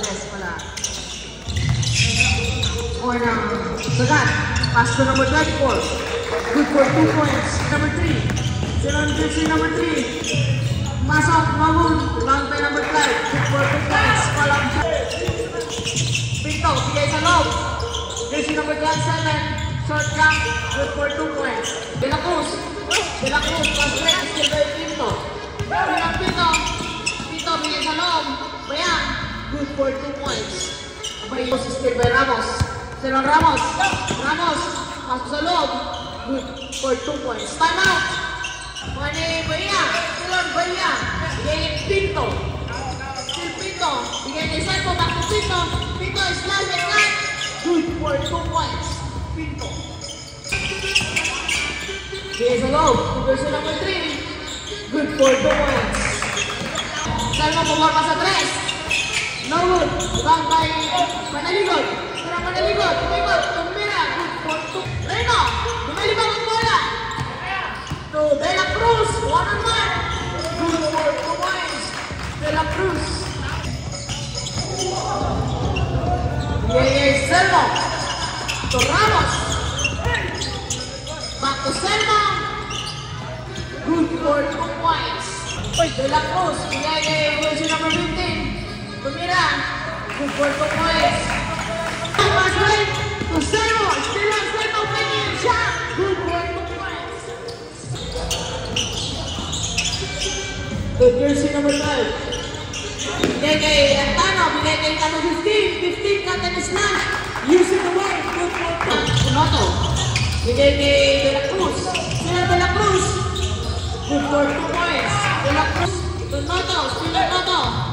Valdez pala. Or ng Sagat. Pass to number 24. Good for 2 points. Number 3. Still on jersey number 3. Masok, Mabun. Rebound by number 5. Good for 2 points. Follow-up shot. Pinto, bigay sa loob. Jersey number 7. Short jump. Good for 2 points. De La Cruz. De La Cruz. Pass break. Still by Pinto. Pinto. Pinto, bigay sa loob. Bayang. Good for 2 points. Bayang. Still by Ramos. Still on Ramos. Ramos. Pasok sa loob. Good for 2 points. Time out. Mani Bahia. Still on Bahia. Bigay ni Pinto. Still Pinto. Bigay ni Santo. Back to Pinto. Pinto is last and cut. Good for 2 points. Pinto. Bigay sa loob. Version number 3. Good for 2 points. Salmo pumorma sa 3. No good. Ibang by Manaligod. Sarang Manaligod. Tumikot. Tumira. Good for 2. Reno. Lumalibang ang bola. To De La Cruz. 1-on-1. Good for 2 points. De La Cruz. Yeah, Selmo. To Ramos. Back to Selmo. Good for 2 points. De La Cruz. Yeah, version number 15. Tumira. Good for 2 points. Pass right to Selmo. Still on Selmo. Making a shot. Good for 2 points. Good jersey number 12. Bigay kay Antano. Bigay kay Antano 15. 15 cut and slash. Using the ball. Good for 2. Noto. Bigay kay De La Cruz. Sila De La Cruz. Good for 2 points. De La Cruz. Noto. Sila Noto.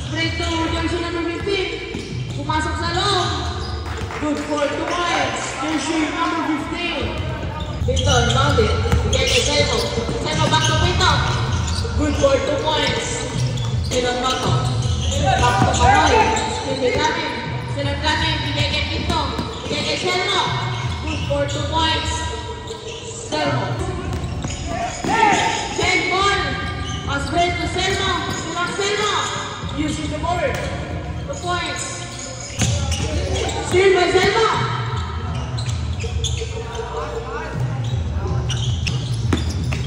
Break to jersey number 15. Pumasok sa loob. Good for 2 points. Jersey number 15. Pinto, rebounded. Bigay kay Selmo. Selmo back to Pinto. Good for 2 points. Still on Noto. Back to Panoy. Still Gamin. Still on Gamin. Bigay kay Pinto. Bigay kay Selmo. Good for 2 points. Selmo. Change ball. Pass break to Selmo. Still on Selmo. Using the board. 2 points. Still by Selmo.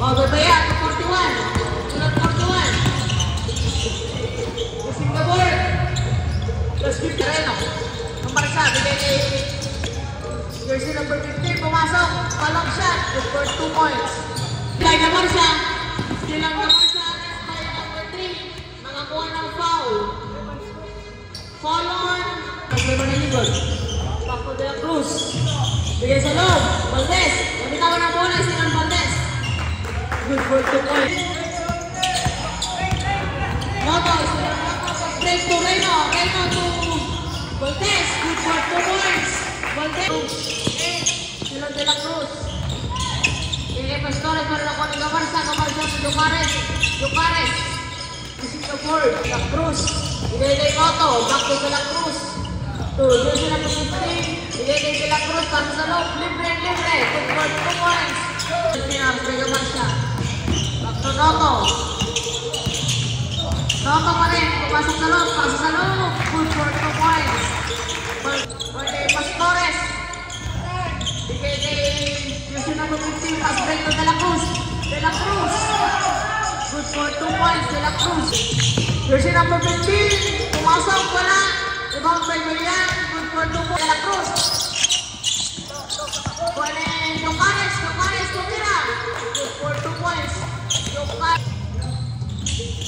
Babaya to 41. Still at 41. Using the board. Plus 50 Reno. Number siya. Bigay kay jersey number 15. Pumasok. Follow-up shot. Good for 2 points. Still naman siya. Still lang naman siya. By number 3. Nakakuha ng foul. Fall on. May Manaligod. Back to De La Cruz. Bigay sa loob. Valdez. Nabitawan ng bola. Sinan Valdez. Good for 2 points. Noto. Sinan Noto. Break to Reno. Reno to Valdez. Good for 2 points. Valdez. Sinan De La Cruz. Bigay Pastores. Pero nakuha ni Gamarza. Gamarza to Ducares. Ducares. Using the board. De La Cruz. Bigay kay Noto. Back to De La Cruz. To jersey number 15. Bigay kay De La Cruz. Pasok sa loob. Libre. Good for 2 points. Pinang de Gamarza. Back to Noto. Noto pa rin. Pasok sa loob. Pasok sa loob. Good for 2 points. For kay Pastores. Bigay kay jersey number 15. Pass break to De La Cruz. De La Cruz. Good for 2 points. De La Cruz. Jersey number 15. Pumasok. Wala. Rebound by Marian. Good for 2 points. De La Cruz. Pwede Ducares. Ducares tumira. Good for 2 points. Ducares.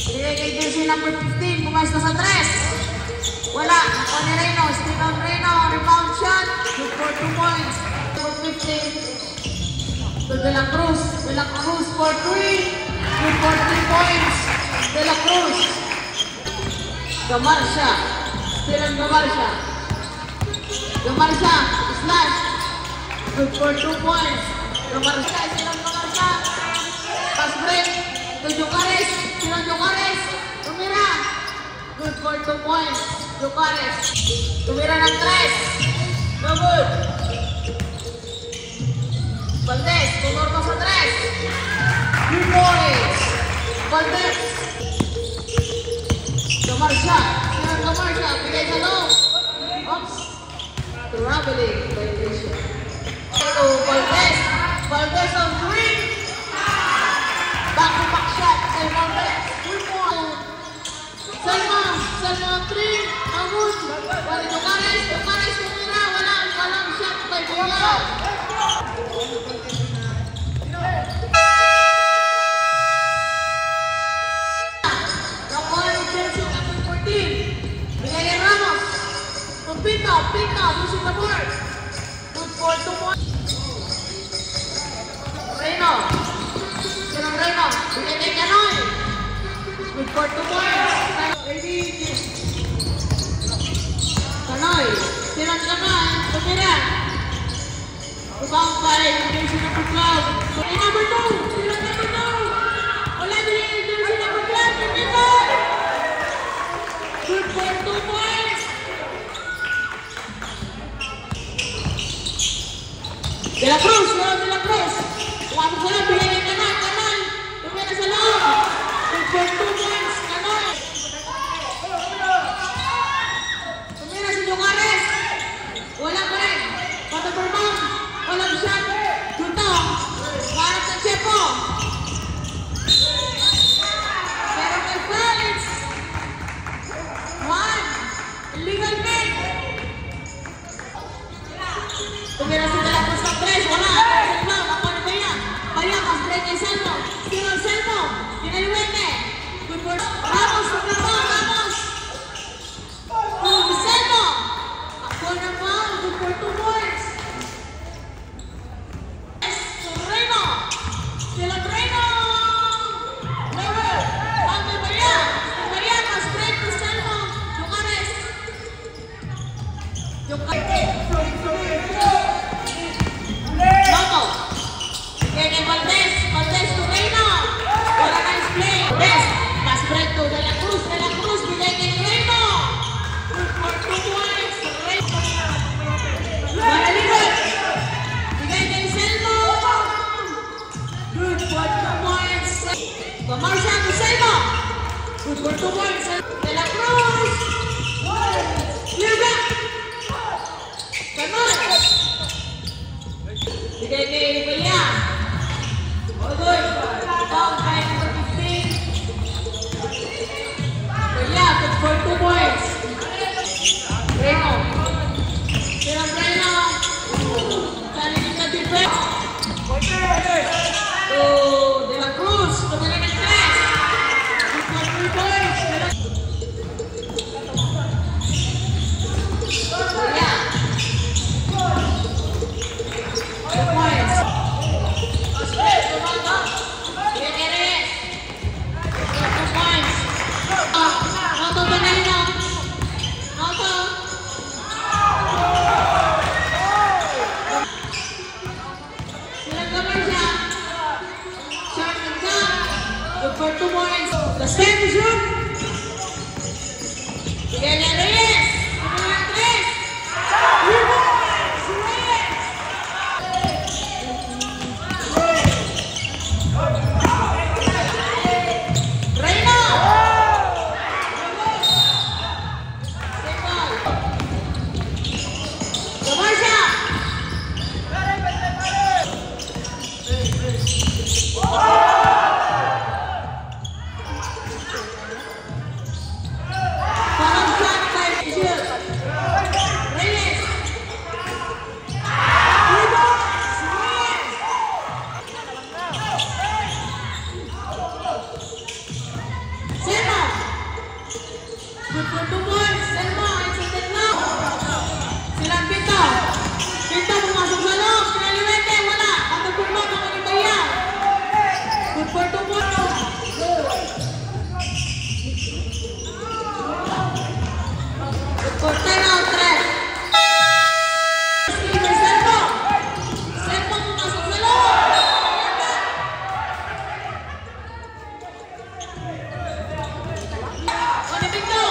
Bigay kay jersey number 15. Pumasok sa 3. Wala. Nakuha ni Reno. Still on Reno. Rebound shot. Good for 2 points. Number 15. To De La Cruz. De La Cruz for 3. Good for 3 points. De La Cruz. Gamarza. Still on Gamarza. Gamarza. Slash. Good for 2 points. Gamarza. Still on Gamarza. Pass break. To Ducares. Still on Ducares. Tumira. Good for 2 points. Ducares. Tumira ng 3. No good. Valdez. Tumorma sa 3. 3 points. Valdez. Gamarza. Marsha, bigay sa loob. Oops. Traveling violation. So, Valdez. Valdez on 3. Back-to-back shot kay Valdez. 3 points. Selma on 3. Mahmoud. Wala Ducares tumira. Walang shot kay Boyan. Pinto, using the board. Good for 2 points. Reno. Sinong Reno? Bigay kay Canoy. Good for 2 points. Canoy. Sinong Canoy? Tumira. Rebound by jersey number 12. Number 2. Sinong number 2? Wala din yung jersey number 12. Pinto. Good for 2 points. De la Cruz. Tumakbo sa loob, bigay ng Canoy. Tumira sa loob. Good for 2 points, Canoy. Tumira si Ducares. Wala pa rin. Pato Bermond. Walang shot. Junto. Parang sa Chepo. Pero kay Felix. 1. Illegal pick. Tumira si De la Cruz ng 3. Wala. Baya, mas-break kay Selmo. Selmo. Pinaliwete. Good for Ramos. Ramos. Selmo. Ako na ba? Good for 2 points. Reno. Sila Reno. Level. Pagka Baya. Baya, mas-break kay Selmo. Ducares. Noto. Kaya Valdez to Reno. Wala nice play. Valdez. Pass break to De la Cruz. Bigay kay Reno. Good for 2 points. Maraligot. Bigay kay Selmo. Good for 2 points. Marsha to Selmo. Good for 2 points. De la Cruz. Clear back. Canoy. Bigay kay Baya. All good. Down by number 15. Baya, good for 2 points. Reno. Sinang Reno. Challenge na defense. To De la Cruz. Tumira ng 3. Good for 3 points. Baya. 2 points. For 2 points. The step is up. Bigay na Reyes. Tumira ng 3. 3 points. Reyes. Reyno. Simple. Marsha. Good for 2 points. Selmo, it's a ten now. Silang Pinto. Pinto pumasok sa loob. Pinaliwete, wala. Patutugmag ang mga Baya. Good for 2 points. Good for 10 out, Red. Selmo. Selmo pumasok sa loob. Pinto.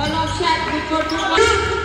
Follow-up shot, good for 2 points.